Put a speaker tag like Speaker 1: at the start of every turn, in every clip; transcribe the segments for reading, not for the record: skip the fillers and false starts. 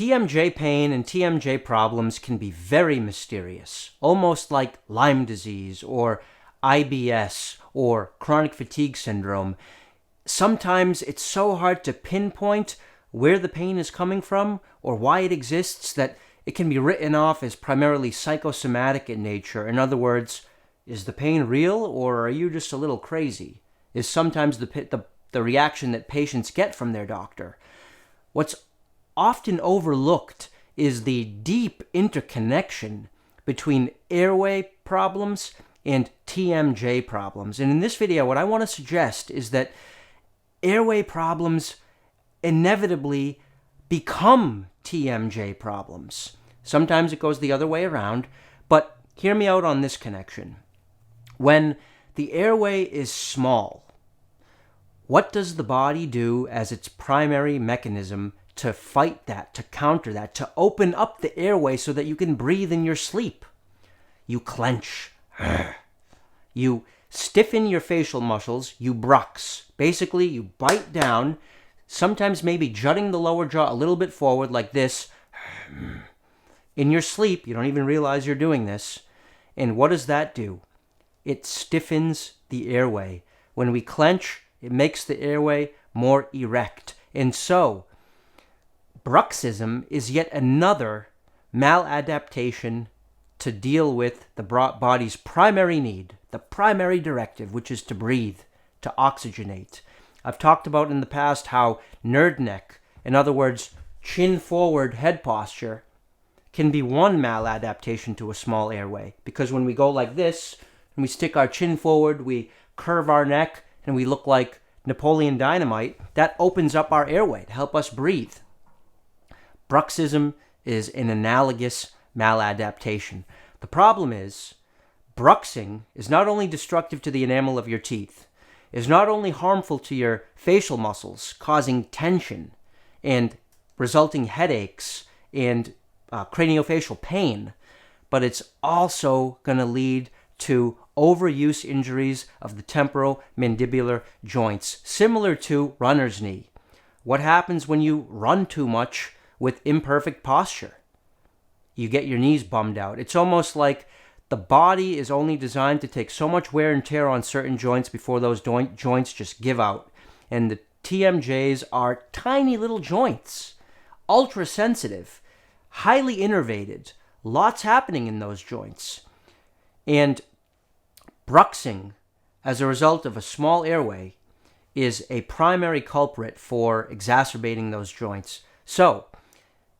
Speaker 1: TMJ pain and TMJ problems can be very mysterious, almost like Lyme disease or IBS or chronic fatigue syndrome. Sometimes it's so hard to pinpoint where the pain is coming from or why it exists that it can be written off as primarily psychosomatic in nature. In other words, is the pain real or are you just a little crazy? Is sometimes the reaction that patients get from their doctor. What's often overlooked is the deep interconnection between airway problems and TMJ problems. And in this video, what I want to suggest is that airway problems inevitably become TMJ problems. Sometimes it goes the other way around, but hear me out on this connection. When the airway is small, what does the body do as its primary mechanism to fight that, to counter that, to open up the airway so that you can breathe in your sleep? You clench. You stiffen your facial muscles. You brux. Basically, you bite down, sometimes maybe jutting the lower jaw a little bit forward like this. In your sleep, you don't even realize you're doing this. And what does that do? It stiffens the airway. When we clench, it makes the airway more erect. And so, bruxism is yet another maladaptation to deal with the body's primary need, the primary directive, which is to breathe, to oxygenate. I've talked about in the past how nerd neck, in other words, chin forward head posture, can be one maladaptation to a small airway. Because when we go like this, and we stick our chin forward, we curve our neck, and we look like Napoleon Dynamite, that opens up our airway to help us breathe. Bruxism is an analogous maladaptation. The problem is, bruxing is not only destructive to the enamel of your teeth, is not only harmful to your facial muscles, causing tension and resulting headaches and craniofacial pain, but it's also going to lead to overuse injuries of the temporomandibular joints, similar to runner's knee. What happens when you run too much with imperfect posture? You get your knees bummed out. It's almost like the body is only designed to take so much wear and tear on certain joints before those joints just give out. And the TMJs are tiny little joints, ultra sensitive, highly innervated, lots happening in those joints. And bruxing, as a result of a small airway, is a primary culprit for exacerbating those joints. So,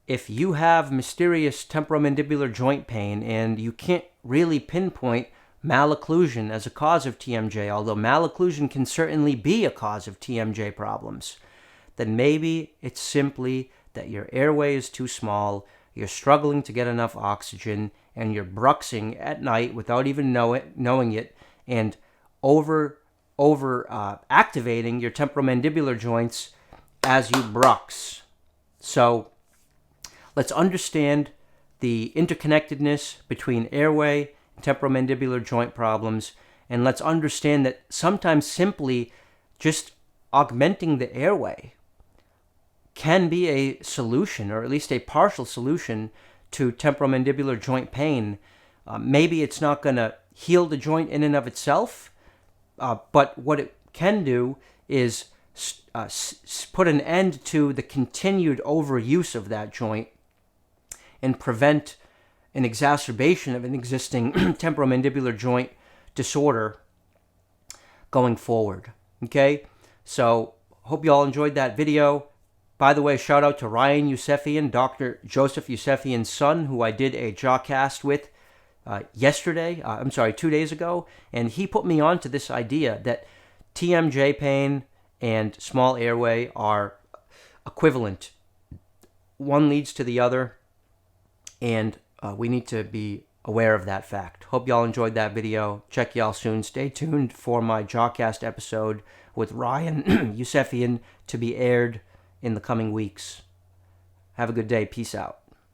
Speaker 1: if you have mysterious temporomandibular joint pain and you can't really pinpoint malocclusion as a cause of TMJ, although malocclusion can certainly be a cause of TMJ problems, then maybe it's simply that your airway is too small, you're struggling to get enough oxygen, and you're bruxing at night without even knowing it, and activating your temporomandibular joints as you brux. So let's understand the interconnectedness between airway and temporomandibular joint problems, and let's understand that sometimes simply just augmenting the airway can be a solution, or at least a partial solution, to temporomandibular joint pain. Maybe it's not going to heal the joint in and of itself, but what it can do is put an end to the continued overuse of that joint and prevent an exacerbation of an existing temporomandibular joint disorder going forward. Okay? So, hope you all enjoyed that video. By the way, shout out to Ryan Yousefian, Dr. Joseph Yousefian's son, who I did a JawCast with 2 days ago, and he put me on to this idea that TMJ pain and small airway are equivalent. One leads to the other, and we need to be aware of that fact. Hope y'all enjoyed that video. Check y'all soon. Stay tuned for my JawCast episode with Ryan Yousefian to be aired in the coming weeks. Have a good day. Peace out.